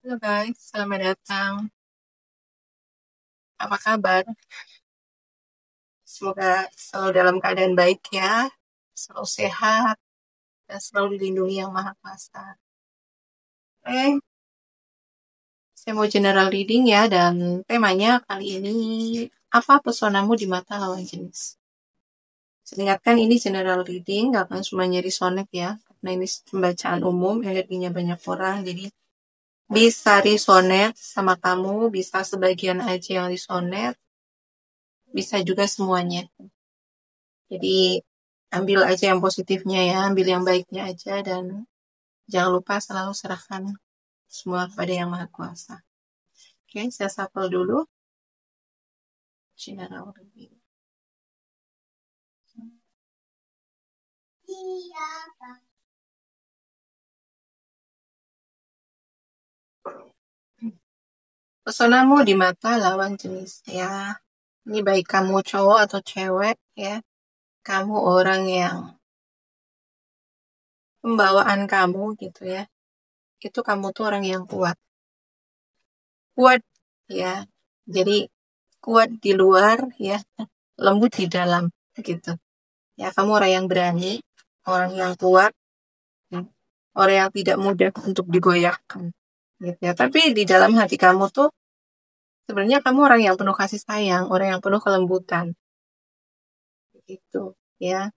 Halo guys, selamat datang. Apa kabar? Semoga selalu dalam keadaan baik ya, selalu sehat, dan selalu dilindungi Yang Maha Kuasa. Saya mau general reading ya, dan temanya kali ini, apa pesonamu di mata lawan jenis? Saya ingatkan ini general reading, gak akan semuanya resonate ya, karena ini pembacaan umum, energinya banyak orang, jadi bisa resonate sama kamu, bisa sebagian aja yang resonate, bisa juga semuanya. Jadi ambil aja yang positifnya ya, ambil yang baiknya aja, dan jangan lupa selalu serahkan semua kepada Yang Maha Kuasa. Oke, saya shuffle dulu. General review. Pesonamu di mata lawan jenis ya. Ini baik kamu cowok atau cewek ya. Kamu orang yang pembawaan kamu gitu ya. Itu kamu tuh orang yang kuat. Kuat ya. Jadi kuat di luar ya, lembut di dalam gitu. Ya, kamu orang yang berani, orang yang kuat, ya. Orang yang tidak mudah untuk digoyahkan. Gitu ya. Tapi di dalam hati kamu tuh sebenarnya kamu orang yang penuh kasih sayang, orang yang penuh kelembutan. Gitu ya.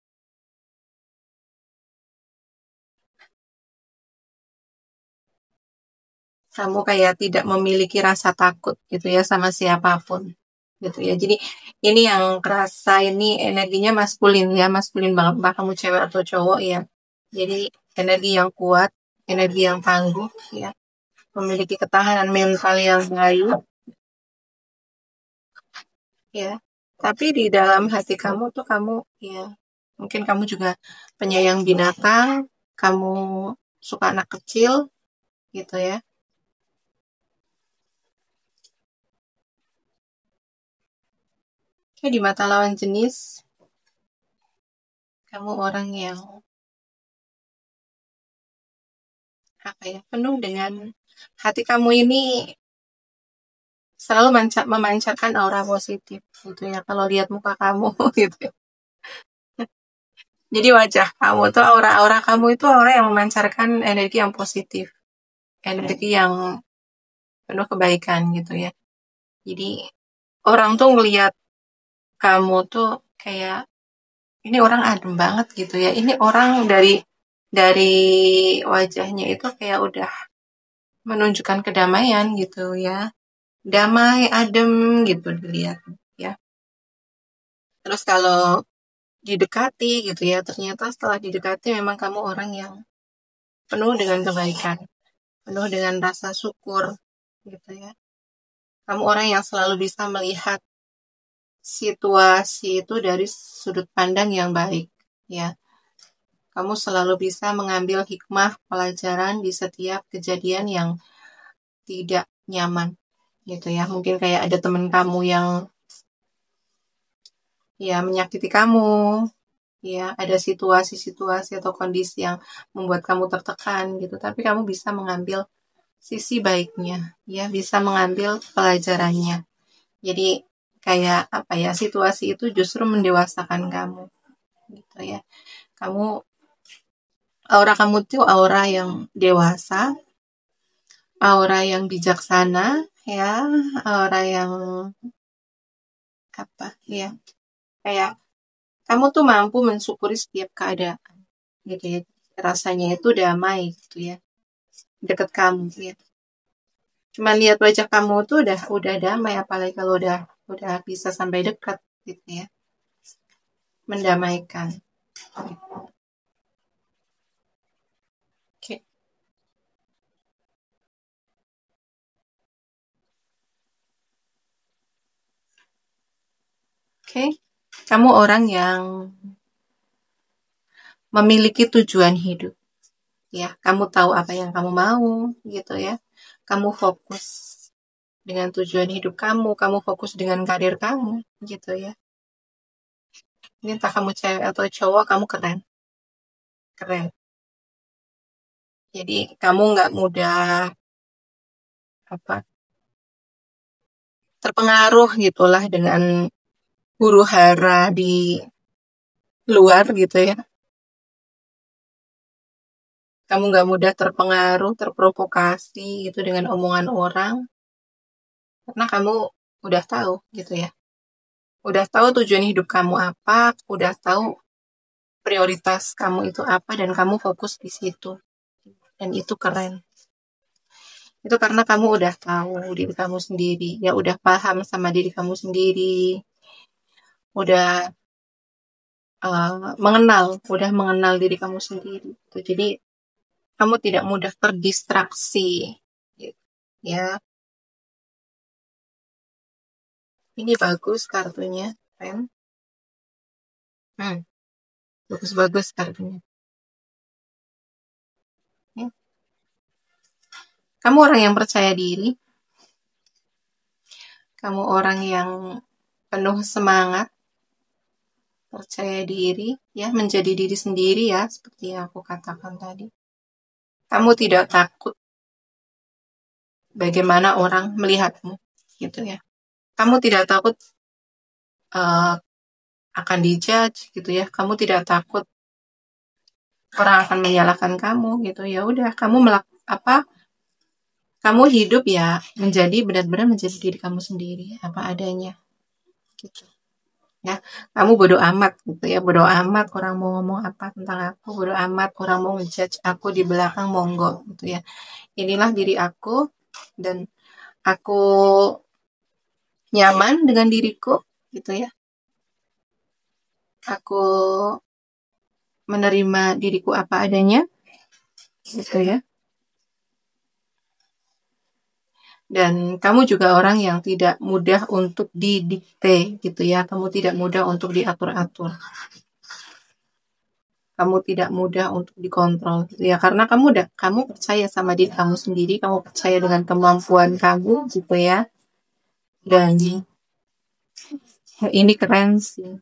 Kamu kayak tidak memiliki rasa takut gitu ya sama siapapun. Gitu ya. Jadi ini yang kerasa ini energinya maskulin ya, maskulin banget entah kamu cewek atau cowok ya. Jadi energi yang kuat, energi yang tangguh ya, memiliki ketahanan mental yang baik ya. Tapi di dalam hati kamu tuh kamu ya, mungkin kamu juga penyayang binatang, kamu suka anak kecil gitu ya. Kayak di mata lawan jenis, kamu orang yang apa ya, penuh dengan hati kamu ini selalu memancarkan aura positif gitu ya. Kalau lihat muka kamu gitu ya. Jadi wajah kamu tuh aura-aura kamu itu aura yang memancarkan energi yang positif, energi yang penuh kebaikan gitu ya. Jadi orang tuh ngelihat kamu tuh kayak ini orang adem banget gitu ya. Ini orang dari wajahnya itu kayak udah menunjukkan kedamaian gitu ya. Damai, adem gitu dilihat ya. Terus kalau didekati gitu ya, ternyata setelah didekati memang kamu orang yang penuh dengan kebaikan, penuh dengan rasa syukur gitu ya. Kamu orang yang selalu bisa melihat situasi itu dari sudut pandang yang baik ya. Kamu selalu bisa mengambil hikmah pelajaran di setiap kejadian yang tidak nyaman gitu ya. Mungkin kayak ada teman kamu yang ya menyakiti kamu, ya ada situasi-situasi atau kondisi yang membuat kamu tertekan gitu. Tapi kamu bisa mengambil sisi baiknya, ya bisa mengambil pelajarannya. Jadi kayak apa ya, situasi itu justru mendewasakan kamu gitu ya. Kamu aura kamu tuh aura yang dewasa, aura yang bijaksana, ya, aura yang apa ya, kayak kamu tuh mampu mensyukuri setiap keadaan gitu ya. Rasanya itu damai gitu ya, deket kamu ya. Cuman lihat wajah kamu tuh udah damai, apalagi kalau udah bisa sampai dekat gitu ya, mendamaikan. Oke, oke. Kamu orang yang memiliki tujuan hidup ya. Kamu tahu apa yang kamu mau gitu ya. Kamu fokus dengan tujuan hidup kamu fokus dengan karir kamu gitu ya. Ini entah kamu cewek atau cowok, kamu keren, keren. Jadi kamu nggak mudah apa terpengaruh gitulah dengan huru hara di luar gitu ya. Kamu nggak mudah terpengaruh, terprovokasi gitu dengan omongan orang, karena kamu udah tahu gitu ya. Udah tahu tujuan hidup kamu apa, udah tahu prioritas kamu itu apa, dan kamu fokus di situ. Dan itu keren. Itu karena kamu udah tahu diri kamu sendiri, ya udah paham sama diri kamu sendiri, udah udah mengenal diri kamu sendiri. Gitu. Jadi kamu tidak mudah terdistraksi. Gitu. Ya, ini bagus kartunya, Ren. Bagus-bagus kartunya. Ya. Kamu orang yang percaya diri, kamu orang yang penuh semangat, percaya diri, ya menjadi diri sendiri ya, seperti yang aku katakan tadi. Kamu tidak takut bagaimana orang melihatmu, gitu ya. Kamu tidak takut akan dijudge, gitu ya. Kamu tidak takut orang akan menyalahkan kamu, gitu ya. Udah, kamu kamu hidup ya menjadi benar-benar menjadi diri kamu sendiri, apa adanya, gitu. Ya, kamu bodo amat gitu ya, bodo amat orang mau ngomong apa tentang aku, bodo amat orang mau ngejudge aku di belakang, monggo gitu ya. Inilah diri aku dan aku nyaman dengan diriku gitu ya. Aku menerima diriku apa adanya gitu ya. Dan kamu juga orang yang tidak mudah untuk didikte gitu ya. Kamu tidak mudah untuk diatur-atur. Kamu tidak mudah untuk dikontrol gitu ya, karena kamu percaya sama diri kamu sendiri, kamu percaya dengan kemampuan kamu gitu ya. Dan ini keren sih.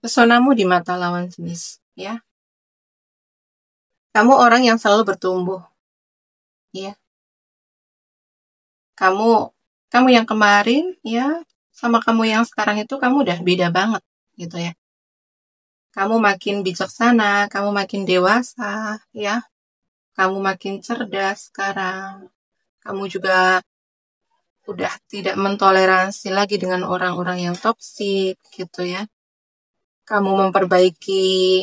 Pesonamu di mata lawan jenis ya. Kamu orang yang selalu bertumbuh ya. Kamu yang kemarin ya sama kamu yang sekarang itu kamu udah beda banget gitu ya. Kamu makin bijaksana, kamu makin dewasa ya. Kamu makin cerdas sekarang. Kamu juga udah tidak mentoleransi lagi dengan orang-orang yang toksik gitu ya. Kamu memperbaiki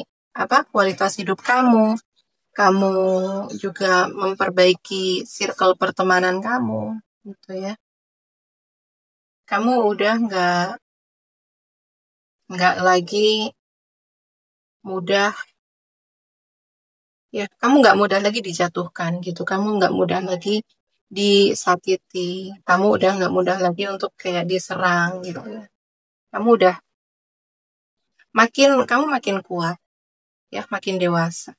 kualitas hidup kamu. Kamu juga memperbaiki circle pertemanan kamu gitu ya. Kamu udah nggak lagi mudah ya. Kamu nggak mudah lagi dijatuhkan gitu. Kamu nggak mudah lagi disakiti. Kamu udah nggak mudah lagi untuk kayak diserang gitu ya. Kamu makin kuat ya, makin dewasa.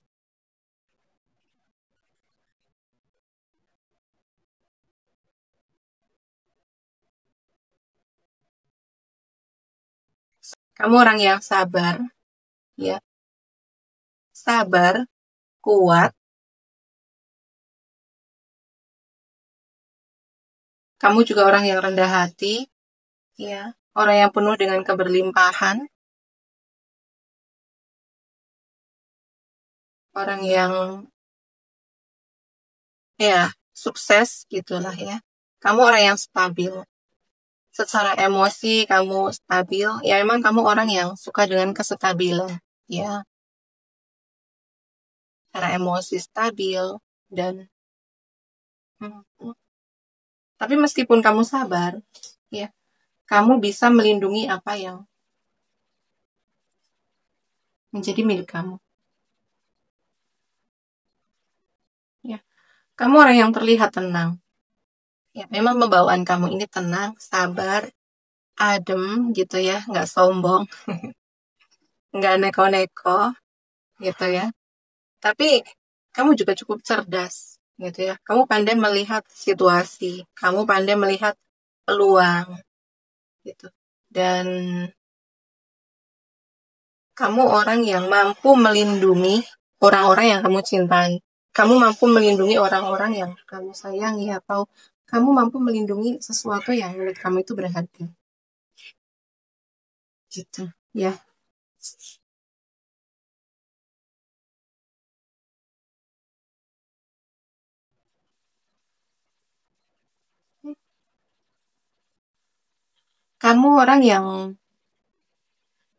Kamu orang yang sabar ya, sabar, kuat. Kamu juga orang yang rendah hati ya, orang yang penuh dengan keberlimpahan, orang yang ya sukses gitulah ya. Kamu orang yang stabil. Secara emosi kamu stabil, ya emang kamu orang yang suka dengan kestabilan, ya. Secara emosi stabil dan hmm, tapi meskipun kamu sabar, ya, kamu bisa melindungi apa yang menjadi milik kamu. Ya, kamu orang yang terlihat tenang. Ya, memang pembawaan kamu ini tenang, sabar, adem gitu ya, nggak sombong, nggak neko-neko gitu ya. Tapi kamu juga cukup cerdas, gitu ya. Kamu pandai melihat situasi, kamu pandai melihat peluang, gitu. Dan kamu orang yang mampu melindungi orang-orang yang kamu cintai. Kamu mampu melindungi orang-orang yang kamu sayangi, atau kamu mampu melindungi sesuatu yang menurut kamu itu berharga. Gitu, ya. Kamu orang yang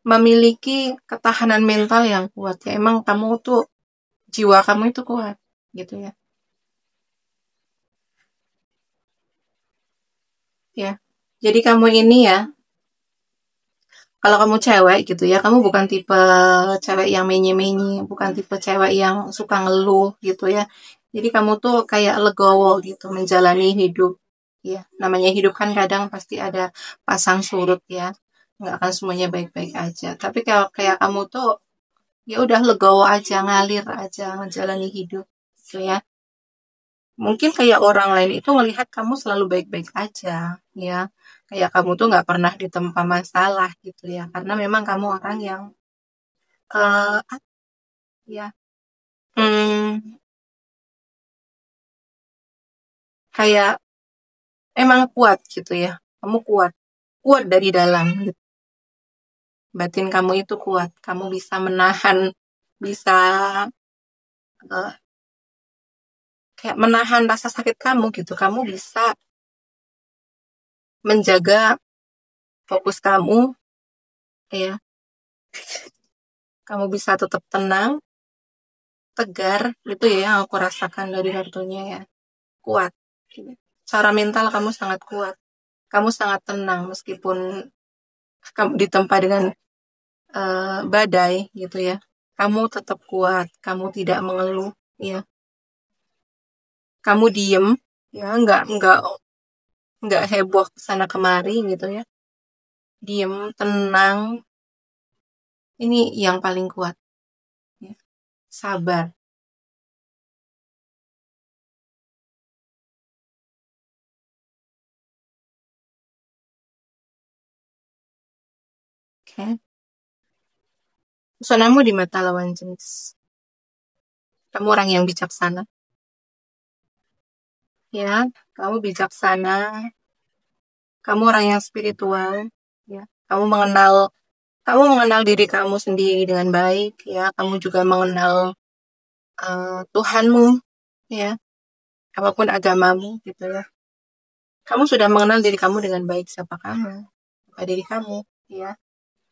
memiliki ketahanan mental yang kuat ya. Emang kamu tuh, jiwa kamu itu kuat, gitu ya. Ya. Jadi kamu ini ya, kalau kamu cewek gitu ya, kamu bukan tipe cewek yang menye-menye, bukan tipe cewek yang suka ngeluh gitu ya. Jadi kamu tuh kayak legowo gitu menjalani hidup. Ya, namanya hidup kan kadang pasti ada pasang surut ya. Nggak akan semuanya baik-baik aja. Tapi kalau kayak kamu tuh ya udah legowo aja, ngalir aja menjalani hidup gitu ya. Mungkin kayak orang lain itu melihat kamu selalu baik-baik aja, ya. Kayak kamu tuh nggak pernah ditempa masalah gitu ya. Karena memang kamu orang yang, apa ya, hmm, kayak emang kuat gitu ya. Kamu kuat, kuat dari dalam gitu. Batin kamu itu kuat. Kamu bisa menahan, bisa eh, kayak menahan rasa sakit kamu gitu. Kamu bisa menjaga fokus kamu, ya. Kamu bisa tetap tenang, tegar, itu ya yang aku rasakan dari kartunya ya. Kuat. Secara mental kamu sangat kuat. Kamu sangat tenang meskipun kamu ditempa dengan badai gitu ya. Kamu tetap kuat, kamu tidak mengeluh ya. Kamu diem ya, nggak heboh kesana kemari gitu ya. Diem, tenang. Ini yang paling kuat. Ya. Sabar. Oke. Pesonamu di mata lawan jenis. Kamu orang yang bijaksana. Ya, kamu bijaksana. Kamu orang yang spiritual. Ya, kamu mengenal diri kamu sendiri dengan baik. Ya, kamu juga mengenal Tuhanmu. Ya, apapun agamamu gitu ya. Kamu sudah mengenal diri kamu dengan baik, siapa kamu, apa diri kamu, ya,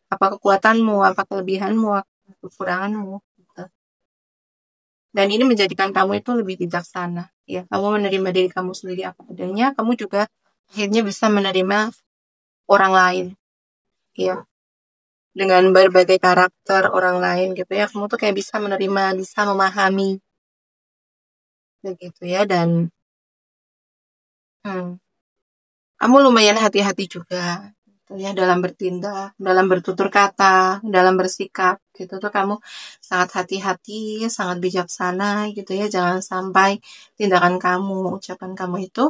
apa kekuatanmu, apa kelebihanmu, apa kekuranganmu, gitu. Dan ini menjadikan kamu itu lebih bijaksana, ya. Kamu menerima diri kamu sendiri apa adanya, kamu juga akhirnya bisa menerima orang lain, ya, dengan berbagai karakter orang lain, gitu ya. Kamu tuh kayak bisa menerima, bisa memahami, begitu ya. Dan hmm, kamu lumayan hati-hati juga gitu ya dalam bertindak, dalam bertutur kata, dalam bersikap gitu tuh kamu sangat hati-hati, sangat bijaksana gitu ya. Jangan sampai tindakan kamu, ucapan kamu itu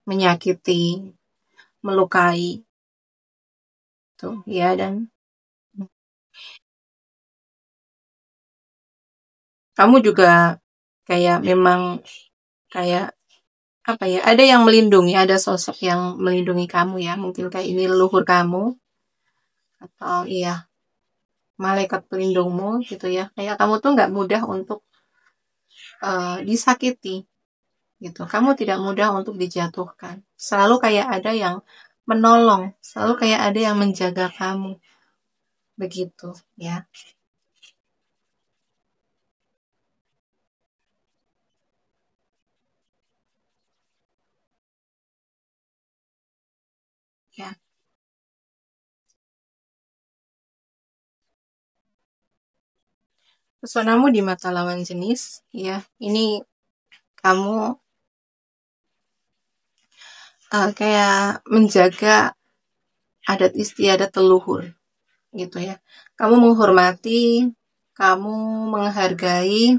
menyakiti, melukai tuh ya. Dan kamu juga kayak memang kayak apa ya? Ada yang melindungi, ada sosok yang melindungi kamu ya. Mungkin kayak ini leluhur kamu atau iya malaikat pelindungmu gitu ya. Kayak kamu tuh nggak mudah untuk disakiti gitu. Kamu tidak mudah untuk dijatuhkan. Selalu kayak ada yang menolong, selalu kayak ada yang menjaga kamu. Begitu ya. Ya. Pesonamu di mata lawan jenis ya. Ini kamu kayak menjaga adat istiadat leluhur gitu ya. Kamu menghormati, kamu menghargai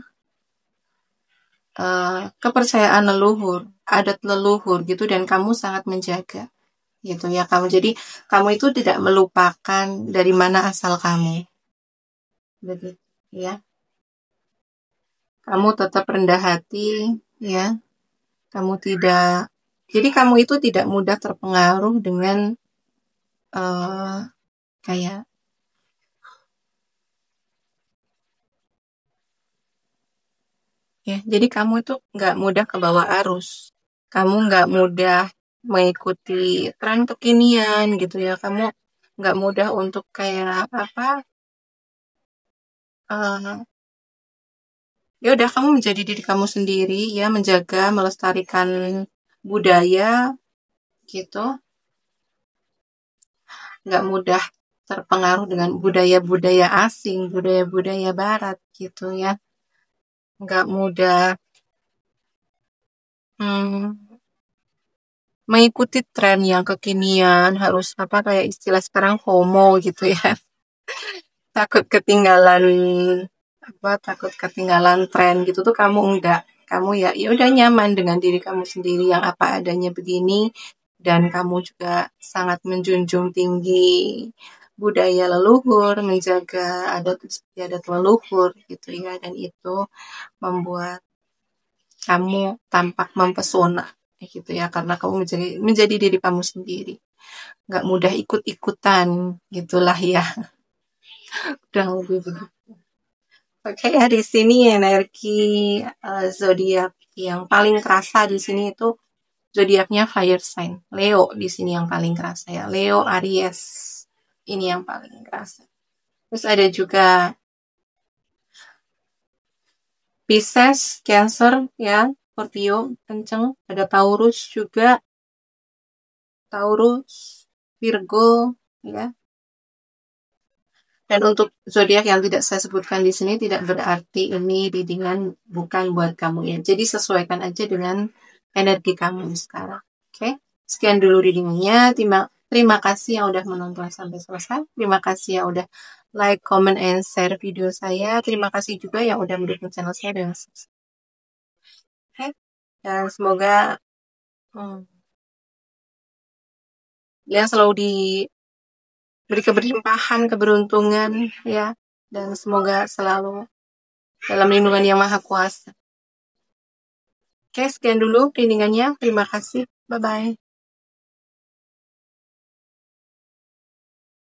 kepercayaan leluhur, adat leluhur gitu, dan kamu sangat menjaga gitu ya kamu. Jadi kamu itu tidak melupakan dari mana asal kamu, begitu ya. Kamu tetap rendah hati ya. Kamu tidak, jadi kamu itu tidak mudah terpengaruh dengan kayak ya. Jadi kamu itu nggak mudah ke bawah arus. Kamu nggak mudah mengikuti tren kekinian gitu ya. Kamu nggak mudah untuk kayak apa? Uh, Ya udah kamu menjadi diri kamu sendiri ya, menjaga, melestarikan budaya gitu. Nggak mudah terpengaruh dengan budaya-budaya asing, budaya-budaya barat gitu ya. Nggak mudah mengikuti tren yang kekinian, harus apa kayak istilah sekarang FOMO gitu ya. Takut ketinggalan apa, takut ketinggalan tren gitu tuh kamu enggak. Kamu ya ya udah nyaman dengan diri kamu sendiri yang apa adanya begini, dan kamu juga sangat menjunjung tinggi budaya leluhur, menjaga adat istiadat leluhur gitu ya, dan itu membuat kamu tampak mempesona gitu ya, karena kamu menjadi diri kamu sendiri, nggak mudah ikut-ikutan gitulah ya. Udah lebih begitu. Oke ya, di sini energi zodiak yang paling kerasa di sini itu zodiaknya fire sign Leo. Di sini yang paling kerasa ya, Leo, Aries, ini yang paling kerasa. Terus ada juga Pisces, Cancer ya, Scorpio kenceng, ada Taurus juga, Taurus, Virgo ya. Dan untuk zodiak yang tidak saya sebutkan di sini tidak berarti ini readingan bukan buat kamu ya. Jadi sesuaikan aja dengan energi kamu sekarang. Oke, sekian dulu readingnya. Terima kasih yang udah menonton sampai selesai. Terima kasih yang udah like, comment, and share video saya. Terima kasih juga yang udah mendukung channel saya dengan subscribe. Oke, dan semoga ya selalu diberi keberlimpahan, keberuntungan ya, dan semoga selalu dalam lindungan yang maha kuasa. Oke, sekian dulu readingannya. Terima kasih. Bye-bye.